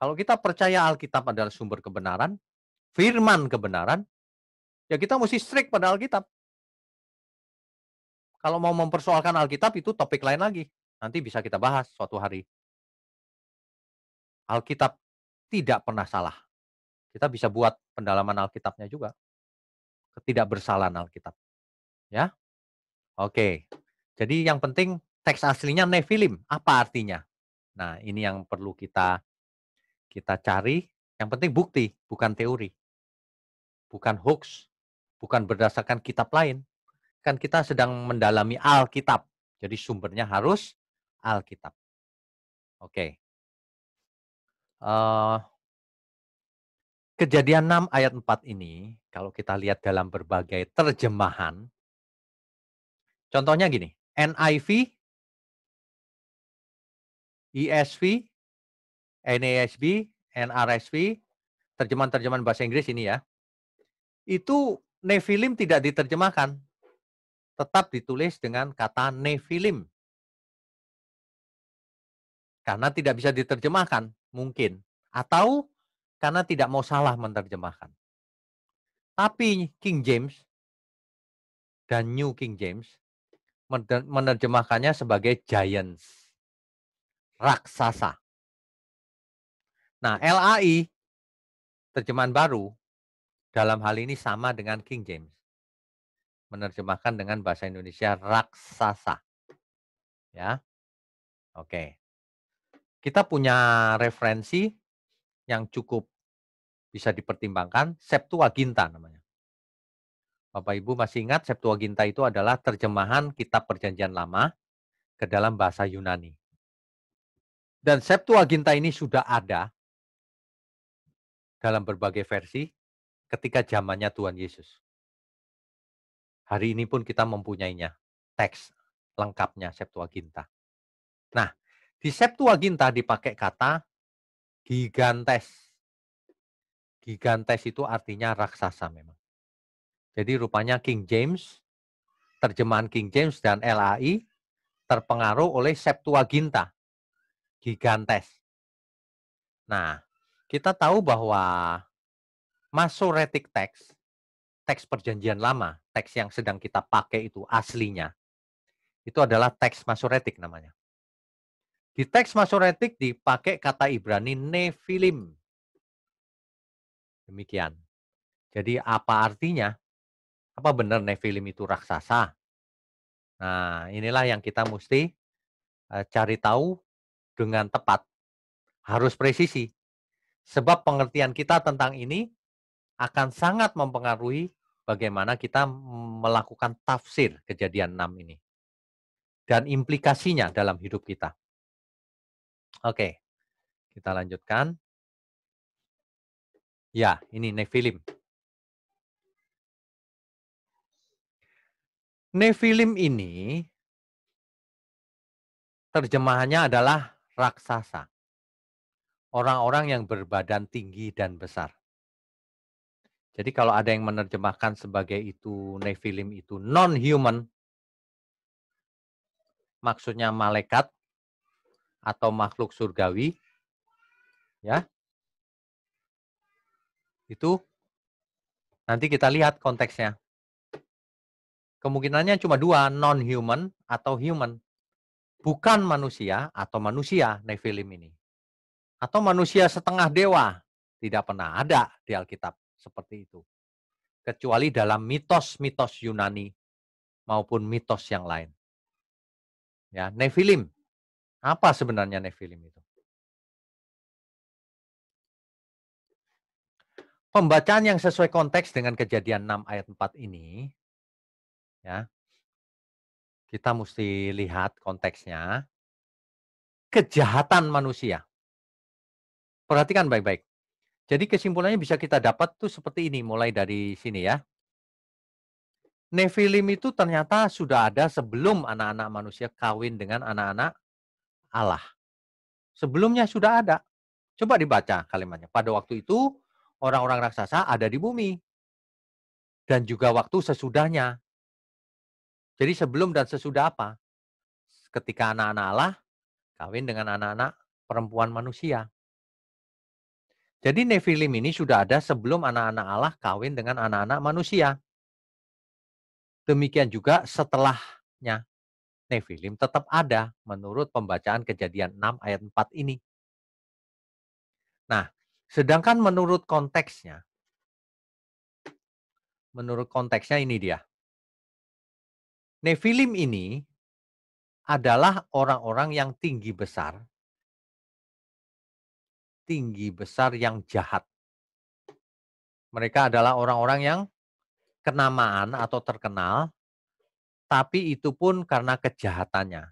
Kalau kita percaya Alkitab adalah sumber kebenaran, firman kebenaran, ya kita mesti strict pada Alkitab. Kalau mau mempersoalkan Alkitab itu topik lain lagi. Nanti bisa kita bahas suatu hari. Alkitab tidak pernah salah. Kita bisa buat pendalaman Alkitabnya juga. Ketidakbersalahan Alkitab. Ya, oke. Jadi yang penting teks aslinya Nephilim. Apa artinya? Nah, ini yang perlu kita kita cari. Yang penting bukti, bukan teori. Bukan hoax. Bukan berdasarkan kitab lain. Kan kita sedang mendalami Alkitab. Jadi sumbernya harus Alkitab. Oke. Kejadian 6 ayat 4 ini, kalau kita lihat dalam berbagai terjemahan, contohnya gini, NIV, ESV, NASB, NRSV, terjemahan-terjemahan bahasa Inggris ini ya, itu Nephilim tidak diterjemahkan, tetap ditulis dengan kata Nephilim. Karena tidak bisa diterjemahkan, mungkin. Atau karena tidak mau salah menerjemahkan. Tapi King James dan New King James menerjemahkannya sebagai giants, raksasa. Nah, LAI, terjemahan baru, dalam hal ini sama dengan King James. Menerjemahkan dengan bahasa Indonesia raksasa. Ya, oke. Kita punya referensi yang cukup bisa dipertimbangkan, Septuaginta namanya. Bapak Ibu masih ingat Septuaginta itu adalah terjemahan kitab Perjanjian Lama ke dalam bahasa Yunani. Dan Septuaginta ini sudah ada dalam berbagai versi ketika zamannya Tuhan Yesus. Hari ini pun kita mempunyainya, teks lengkapnya Septuaginta. Nah, di Septuaginta dipakai kata gigantes. Gigantes itu artinya raksasa memang. Jadi rupanya King James, terjemahan King James dan LAI terpengaruh oleh Septuaginta, gigantes. Nah, kita tahu bahwa Masoretic text, teks perjanjian lama, teks yang sedang kita pakai itu aslinya, itu adalah teks Masoretic namanya. Di teks Masoretic dipakai kata Ibrani Nephilim. Demikian. Jadi apa artinya? Apa benar Nephilim itu raksasa? Nah, inilah yang kita mesti cari tahu dengan tepat. Harus presisi. Sebab pengertian kita tentang ini akan sangat mempengaruhi bagaimana kita melakukan tafsir Kejadian 6 ini. Dan implikasinya dalam hidup kita. Oke, kita lanjutkan. Ya, ini Nephilim. Nephilim ini terjemahannya adalah raksasa. orang-orang yang berbadan tinggi dan besar. Jadi kalau ada yang menerjemahkan sebagai itu Nephilim itu non-human, maksudnya malaikat atau makhluk surgawi, ya, itu nanti kita lihat konteksnya. Kemungkinannya cuma dua, non-human atau human. Bukan manusia atau manusia Nephilim ini. Atau manusia setengah dewa. Tidak pernah ada di Alkitab seperti itu. Kecuali dalam mitos-mitos Yunani maupun mitos yang lain. Ya, Nephilim. Apa sebenarnya Nephilim itu? Pembacaan yang sesuai konteks dengan Kejadian 6 ayat 4 ini, ya, kita mesti lihat konteksnya, kejahatan manusia. Perhatikan baik-baik. Jadi kesimpulannya bisa kita dapat tuh seperti ini, mulai dari sini ya. Nephilim itu ternyata sudah ada sebelum anak-anak manusia kawin dengan anak-anak Allah. Sebelumnya sudah ada. Coba dibaca kalimatnya. Pada waktu itu orang-orang raksasa ada di bumi dan juga waktu sesudahnya. Jadi sebelum dan sesudah apa? Ketika anak-anak Allah kawin dengan anak-anak perempuan manusia. Jadi Nephilim ini sudah ada sebelum anak-anak Allah kawin dengan anak-anak manusia. Demikian juga setelahnya. Nephilim tetap ada menurut pembacaan Kejadian 6 ayat 4 ini. Nah, sedangkan menurut konteksnya ini dia. Nephilim ini adalah orang-orang yang tinggi besar yang jahat. Mereka adalah orang-orang yang kenamaan atau terkenal, tapi itu pun karena kejahatannya.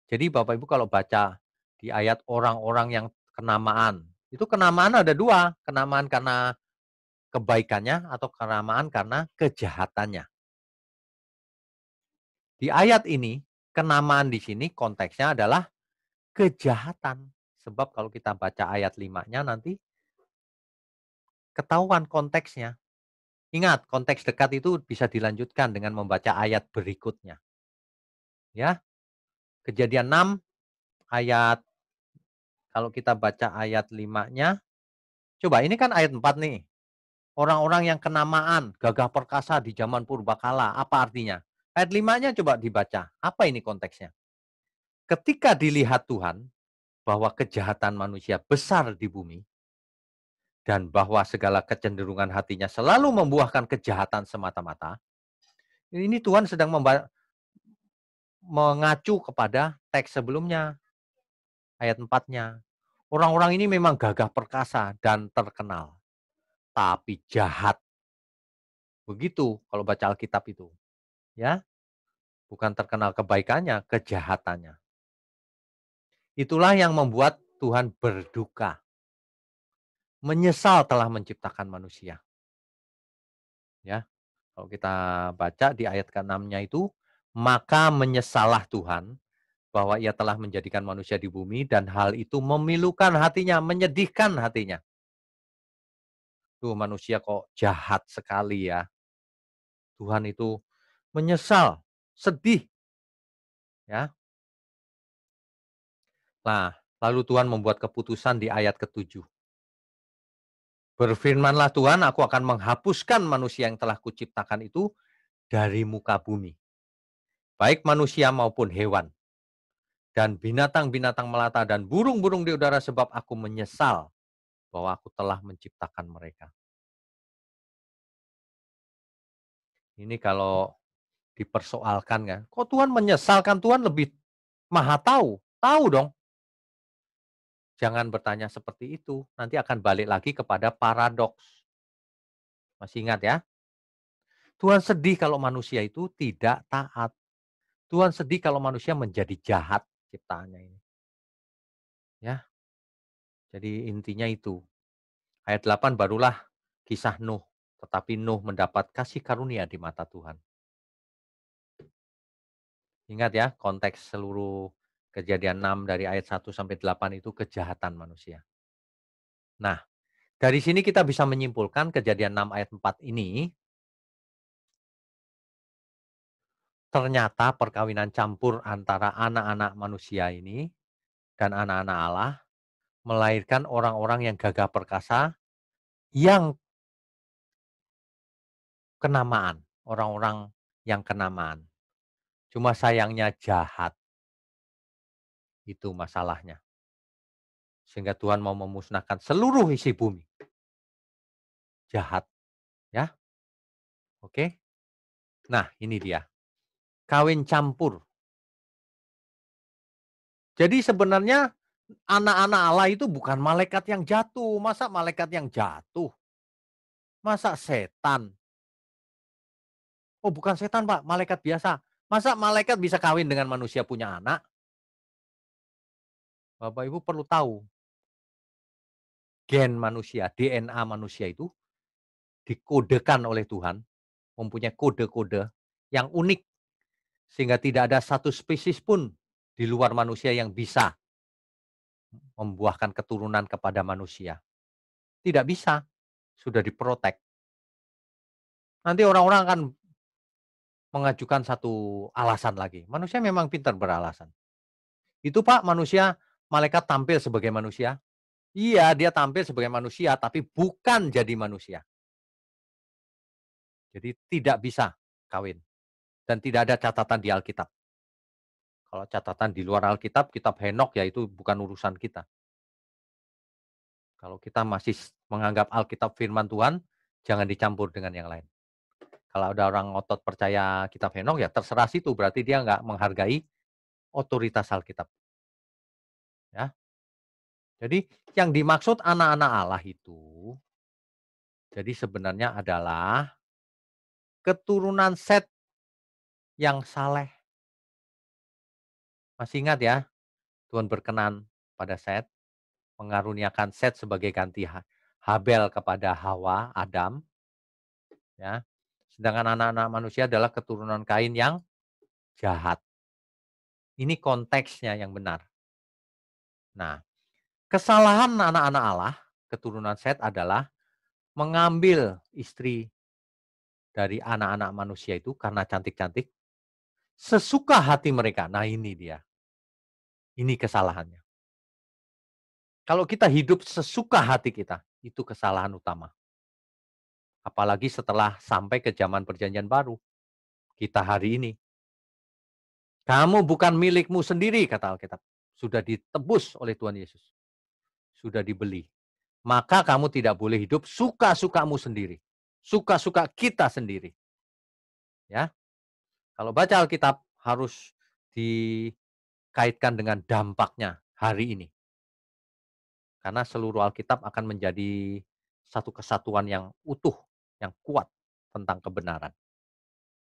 Jadi Bapak Ibu kalau baca di ayat orang-orang yang kenamaan, itu kenamaan ada dua, kenamaan karena kebaikannya atau kenamaan karena kejahatannya. Di ayat ini, kenamaan di sini konteksnya adalah kejahatan. Sebab kalau kita baca ayat 5-nya nanti ketahuan konteksnya. Ingat, konteks dekat itu bisa dilanjutkan dengan membaca ayat berikutnya. Ya, Kejadian 6 ayat kalau kita baca ayat 5-nya, coba ini kan ayat 4 nih. Orang-orang yang kenamaan, gagah perkasa di zaman purbakala, apa artinya? Ayat 5-nya coba dibaca. Apa ini konteksnya? Ketika dilihat Tuhan bahwa kejahatan manusia besar di bumi dan bahwa segala kecenderungan hatinya selalu membuahkan kejahatan semata-mata, ini Tuhan sedang mengacu kepada teks sebelumnya, ayat 4-nya. Orang-orang ini memang gagah perkasa dan terkenal, tapi jahat. Begitu kalau baca Alkitab itu, ya. Bukan terkenal kebaikannya, kejahatannya. Itulah yang membuat Tuhan berduka, menyesal telah menciptakan manusia. Ya, kalau kita baca di ayat ke-6-nya itu, maka menyesallah Tuhan bahwa ia telah menjadikan manusia di bumi dan hal itu memilukan hatinya, menyedihkan hatinya. Tuh manusia kok jahat sekali ya. Tuhan itu menyesal, sedih ya. Nah, lalu Tuhan membuat keputusan di ayat ke-7. Berfirmanlah Tuhan, aku akan menghapuskan manusia yang telah kuciptakan itu dari muka bumi. Baik manusia maupun hewan. Dan binatang-binatang melata dan burung-burung di udara sebab aku menyesal bahwa aku telah menciptakan mereka. Ini kalau dipersoalkan kan, kok Tuhan menyesalkan, Tuhan lebih maha tahu. Tahu dong. Jangan bertanya seperti itu, nanti akan balik lagi kepada paradoks. Masih ingat ya? Tuhan sedih kalau manusia itu tidak taat. Tuhan sedih kalau manusia menjadi jahat ciptaannya ini. Ya, jadi intinya itu. Ayat 8 barulah kisah Nuh. Tetapi Nuh mendapat kasih karunia di mata Tuhan. Ingat ya, konteks seluruh Kejadian 6 dari ayat 1 sampai 8 itu kejahatan manusia. Nah, dari sini kita bisa menyimpulkan Kejadian 6 ayat 4 ini, ternyata perkawinan campur antara anak-anak manusia ini dan anak-anak Allah melahirkan orang-orang yang gagah perkasa, yang kenamaan, orang-orang yang kenamaan. Cuma sayangnya jahat, itu masalahnya. Sehingga Tuhan mau memusnahkan seluruh isi bumi. Jahat, ya. Oke. Nah, ini dia. Kawin campur. Jadi sebenarnya anak-anak Allah itu bukan malaikat yang jatuh. Masa malaikat yang jatuh? Masa setan? Oh, bukan setan, Pak, malaikat biasa. Masa malaikat bisa kawin dengan manusia punya anak? Bapak Ibu perlu tahu, gen manusia, DNA manusia itu dikodekan oleh Tuhan, mempunyai kode-kode yang unik, sehingga tidak ada satu spesies pun di luar manusia yang bisa membuahkan keturunan kepada manusia. Tidak bisa, sudah diprotek. Nanti orang-orang akan mengajukan satu alasan lagi. Manusia memang pintar beralasan. Itu, Pak, manusia, malaikat tampil sebagai manusia. Iya, dia tampil sebagai manusia, tapi bukan jadi manusia. Jadi tidak bisa kawin. Dan tidak ada catatan di Alkitab. Kalau catatan di luar Alkitab, kitab Henok, ya itu bukan urusan kita. Kalau kita masih menganggap Alkitab firman Tuhan, jangan dicampur dengan yang lain. Kalau ada orang ngotot percaya kitab Henok, ya terserah situ, berarti dia nggak menghargai otoritas Alkitab. Ya. Jadi yang dimaksud anak-anak Allah itu, jadi sebenarnya adalah keturunan Set yang saleh. Masih ingat ya, Tuhan berkenan pada Set, mengaruniakan Set sebagai ganti Habel kepada Hawa, Adam, ya. Sedangkan anak-anak manusia adalah keturunan Kain yang jahat. Ini konteksnya yang benar. Nah, kesalahan anak-anak Allah, keturunan Set adalah mengambil istri dari anak-anak manusia itu karena cantik-cantik, sesuka hati mereka. Nah, ini dia. Ini kesalahannya. Kalau kita hidup sesuka hati kita, itu kesalahan utama. Apalagi setelah sampai ke zaman perjanjian baru. Kita hari ini. Kamu bukan milikmu sendiri, kata Alkitab. Sudah ditebus oleh Tuhan Yesus. Sudah dibeli. Maka kamu tidak boleh hidup suka-sukamu sendiri. Suka-suka kita sendiri. Ya. Kalau baca Alkitab harus dikaitkan dengan dampaknya hari ini. Karena seluruh Alkitab akan menjadi satu kesatuan yang utuh, yang kuat tentang kebenaran.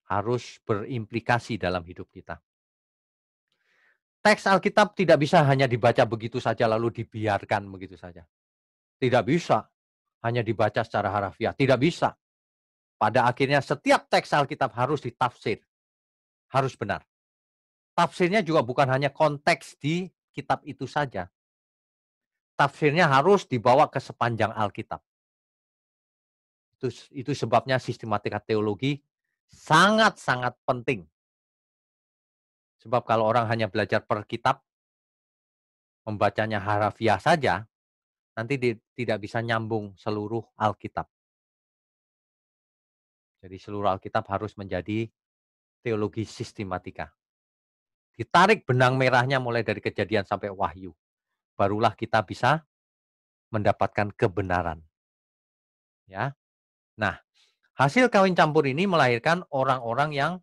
Harus berimplikasi dalam hidup kita. Teks Alkitab tidak bisa hanya dibaca begitu saja lalu dibiarkan begitu saja. Tidak bisa hanya dibaca secara harafiah, tidak bisa. Pada akhirnya setiap teks Alkitab harus ditafsir, harus benar. Tafsirnya juga bukan hanya konteks di kitab itu saja. Tafsirnya harus dibawa ke sepanjang Alkitab. Itu sebabnya sistematika teologi sangat-sangat penting. Sebab kalau orang hanya belajar per kitab, membacanya harafiah saja, nanti tidak bisa nyambung seluruh Alkitab. Jadi seluruh Alkitab harus menjadi teologi sistematika. Ditarik benang merahnya mulai dari Kejadian sampai Wahyu. Barulah kita bisa mendapatkan kebenaran. Ya. Nah, hasil kawin campur ini melahirkan orang-orang yang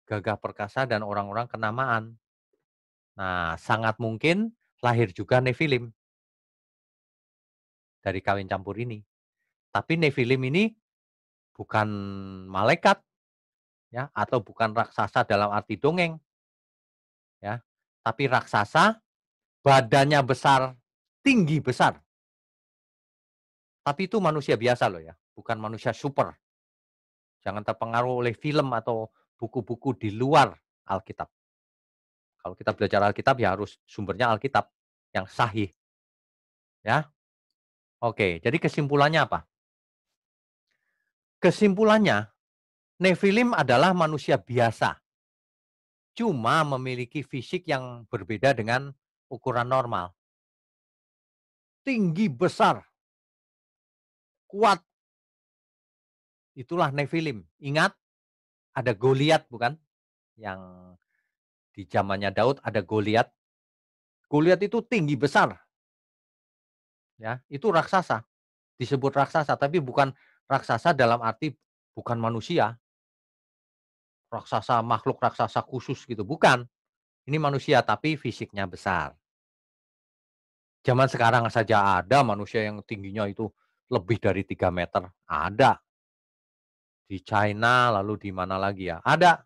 gagah perkasa dan orang-orang kenamaan. Nah, sangat mungkin lahir juga Nefilim dari kawin campur ini. Tapi Nefilim ini bukan malaikat, ya, atau bukan raksasa dalam arti dongeng, ya. Tapi raksasa, badannya besar, tinggi besar. Tapi itu manusia biasa loh ya, bukan manusia super. Jangan terpengaruh oleh film atau buku-buku di luar Alkitab. Kalau kita belajar Alkitab ya harus sumbernya Alkitab yang sahih, ya. Oke, jadi kesimpulannya apa? Kesimpulannya, Nephilim adalah manusia biasa, cuma memiliki fisik yang berbeda dengan ukuran normal. Tinggi besar, kuat, itulah Nephilim. Ingat, ada Goliat bukan? Yang di zamannya Daud ada Goliat. Goliat itu tinggi besar, ya, itu raksasa, disebut raksasa, tapi bukan raksasa dalam arti bukan manusia, raksasa makhluk raksasa khusus gitu, bukan. Ini manusia tapi fisiknya besar. Zaman sekarang saja ada manusia yang tingginya itu lebih dari 3 meter, ada. Di China, lalu di mana lagi ya, ada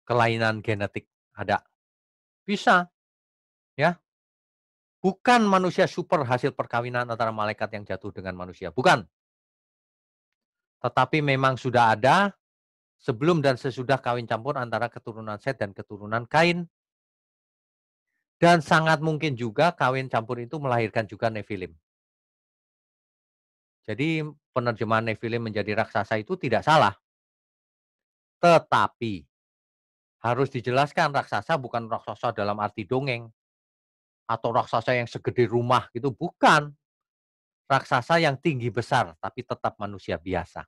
kelainan genetik, ada. Bisa, ya. Bukan manusia super hasil perkawinan antara malaikat yang jatuh dengan manusia, bukan. Tetapi memang sudah ada sebelum dan sesudah kawin campur antara keturunan Set dan keturunan Kain. Dan sangat mungkin juga kawin campur itu melahirkan juga Nephilim. Jadi penerjemahan Nephilim menjadi raksasa itu tidak salah. Tetapi harus dijelaskan raksasa bukan raksasa dalam arti dongeng atau raksasa yang segede rumah gitu, bukan. Raksasa yang tinggi besar tapi tetap manusia biasa,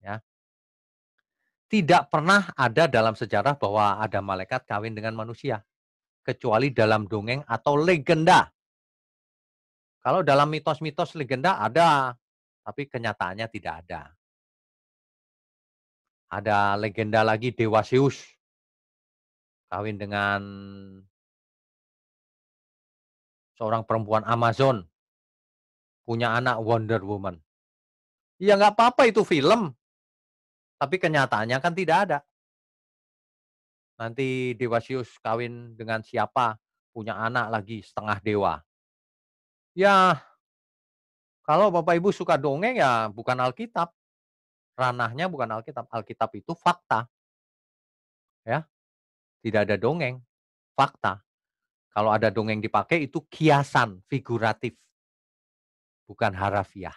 ya. Tidak pernah ada dalam sejarah bahwa ada malaikat kawin dengan manusia, kecuali dalam dongeng atau legenda. Kalau dalam mitos-mitos legenda ada, tapi kenyataannya tidak ada. Ada legenda lagi Dewa Zeus kawin dengan seorang perempuan Amazon, punya anak Wonder Woman. Ya nggak apa-apa itu film, tapi kenyataannya kan tidak ada. Nanti Dewa Zeus kawin dengan siapa, punya anak lagi setengah dewa. Ya kalau Bapak Ibu suka dongeng ya bukan Alkitab, ranahnya bukan Alkitab. Alkitab itu fakta, ya, tidak ada dongeng, fakta. Kalau ada dongeng dipakai itu kiasan, figuratif, bukan harafiah.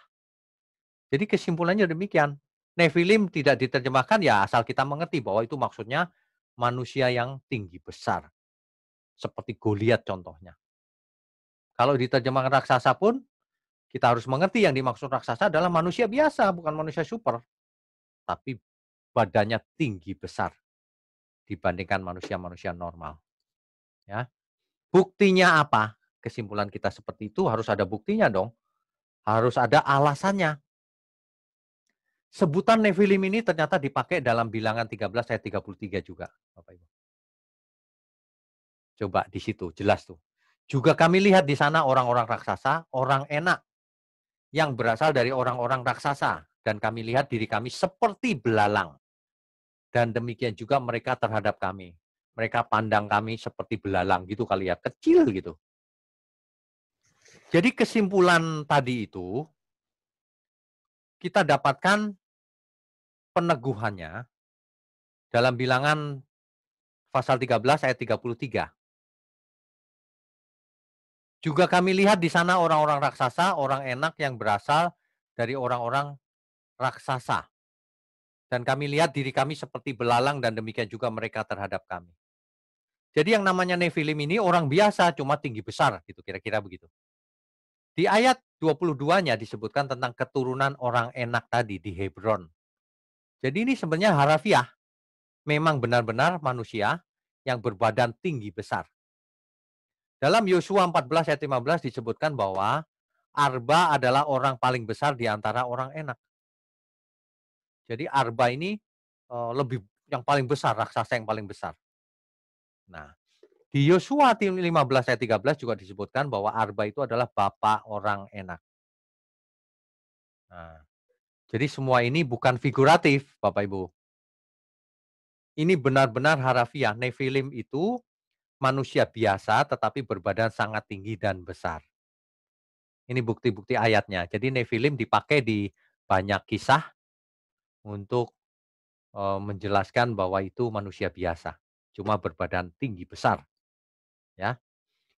Jadi kesimpulannya demikian. Nephilim tidak diterjemahkan ya asal kita mengerti bahwa itu maksudnya manusia yang tinggi besar. Seperti Goliat contohnya. Kalau diterjemahkan raksasa pun kita harus mengerti yang dimaksud raksasa adalah manusia biasa, bukan manusia super. Tapi badannya tinggi besar dibandingkan manusia-manusia normal. Ya. Buktinya apa? Kesimpulan kita seperti itu harus ada buktinya dong. Harus ada alasannya. Sebutan Nephilim ini ternyata dipakai dalam Bilangan 13 ayat 33 juga, Bapak Ibu. Coba di situ jelas tuh. Juga kami lihat di sana orang-orang raksasa, orang enak yang berasal dari orang-orang raksasa dan kami lihat diri kami seperti belalang. Dan demikian juga mereka terhadap kami. Mereka pandang kami seperti belalang gitu kali ya, kecil gitu. Jadi kesimpulan tadi itu kita dapatkan peneguhannya dalam Bilangan pasal 13 ayat 33. Juga kami lihat di sana orang-orang raksasa, orang enak yang berasal dari orang-orang raksasa. Dan kami lihat diri kami seperti belalang dan demikian juga mereka terhadap kami. Jadi yang namanya Nephilim ini orang biasa, cuma tinggi besar gitu, kira-kira begitu. Di ayat 22-nya disebutkan tentang keturunan orang enak tadi di Hebron. Jadi ini sebenarnya harafiah, memang benar-benar manusia yang berbadan tinggi besar. Dalam Yosua 14 ayat 15 disebutkan bahwa Arba adalah orang paling besar di antara orang enak. Jadi Arba ini lebih yang paling besar, raksasa yang paling besar. Nah, di Yosua 15 ayat 13 juga disebutkan bahwa Arba itu adalah bapak orang enak. Nah, jadi semua ini bukan figuratif, Bapak Ibu. Ini benar-benar harafiah. Nephilim itu manusia biasa tetapi berbadan sangat tinggi dan besar. Ini bukti-bukti ayatnya. Jadi Nephilim dipakai di banyak kisah untuk menjelaskan bahwa itu manusia biasa. Cuma berbadan tinggi besar, ya.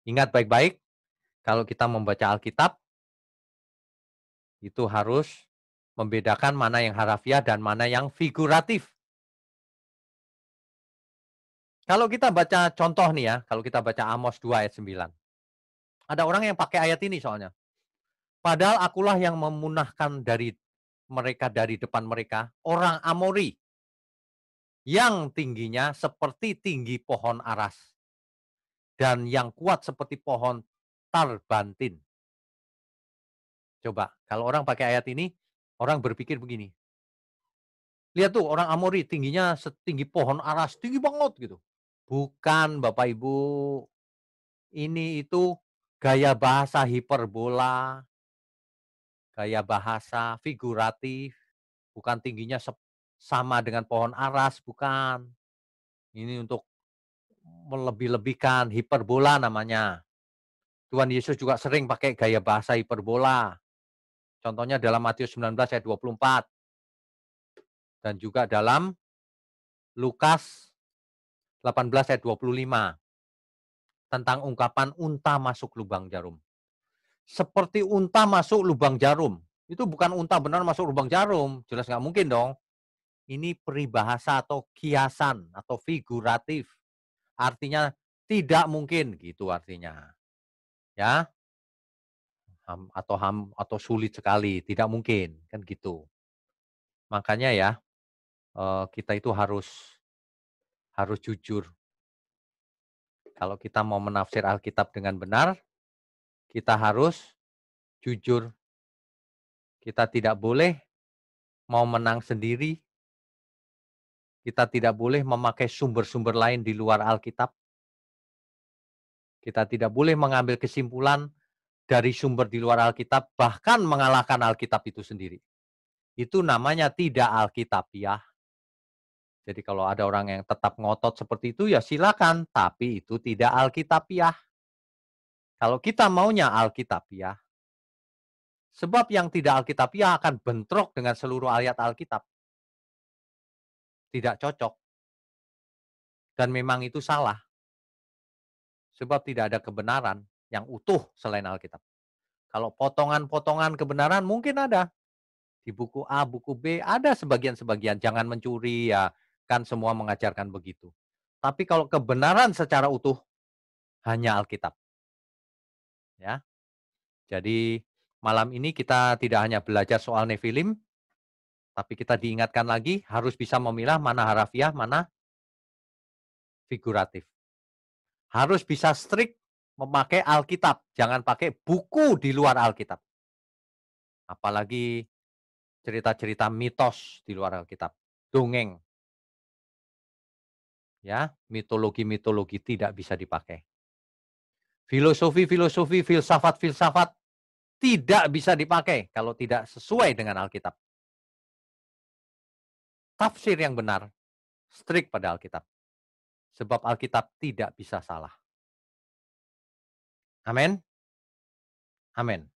Ingat baik-baik, Kalau kita membaca Alkitab, itu harus membedakan mana yang harafiah dan mana yang figuratif. Kalau kita baca contoh nih ya, kalau kita baca Amos 2 ayat 9. Ada orang yang pakai ayat ini soalnya. Padahal akulah yang memunahkan dari depan mereka, orang Amori yang tingginya seperti tinggi pohon aras dan yang kuat seperti pohon tarbantin. Coba, kalau orang pakai ayat ini, orang berpikir begini, lihat tuh orang Amori tingginya setinggi pohon aras, tinggi banget gitu. Bukan Bapak Ibu, ini itu gaya bahasa hiperbola, gaya bahasa figuratif, bukan tingginya sama dengan pohon aras, bukan. Ini untuk melebih-lebihkan, hiperbola namanya. Tuhan Yesus juga sering pakai gaya bahasa hiperbola. Contohnya dalam Matius 19 ayat 24 dan juga dalam Lukas 18 ayat 25 tentang ungkapan unta masuk lubang jarum. Seperti unta masuk lubang jarum. Itu bukan unta benar masuk lubang jarum, jelas nggak mungkin dong. Ini peribahasa atau kiasan atau figuratif. Artinya tidak mungkin gitu artinya. Ya, atau sulit sekali, tidak mungkin, kan gitu. Makanya ya, kita itu harus harus jujur. Kalau kita mau menafsir Alkitab dengan benar, kita harus jujur. Kita tidak boleh mau menang sendiri, kita tidak boleh memakai sumber-sumber lain di luar Alkitab. Kita tidak boleh mengambil kesimpulan dari sumber di luar Alkitab, bahkan mengalahkan Alkitab itu sendiri. Itu namanya tidak alkitabiah. Jadi kalau ada orang yang tetap ngotot seperti itu, ya silakan, tapi itu tidak alkitabiah. Kalau kita maunya alkitabiah, sebab yang tidak alkitabiah akan bentrok dengan seluruh ayat Alkitab. Tidak cocok. Dan memang itu salah. Sebab tidak ada kebenaran yang utuh selain Alkitab. Kalau potongan-potongan kebenaran mungkin ada. Di buku A, buku B, ada sebagian-sebagian. Jangan mencuri, ya kan semua mengajarkan begitu. Tapi kalau kebenaran secara utuh, hanya Alkitab. Ya. Jadi malam ini kita tidak hanya belajar soal Nefilim, tapi kita diingatkan lagi harus bisa memilah mana harafiah, mana figuratif. Harus bisa strict memakai Alkitab, jangan pakai buku di luar Alkitab. Apalagi cerita-cerita mitos di luar Alkitab, dongeng. Ya, mitologi-mitologi tidak bisa dipakai. Filosofi-filosofi, filsafat-filsafat tidak bisa dipakai kalau tidak sesuai dengan Alkitab. Tafsir yang benar, strict pada Alkitab. Sebab Alkitab tidak bisa salah. Amin. Amin.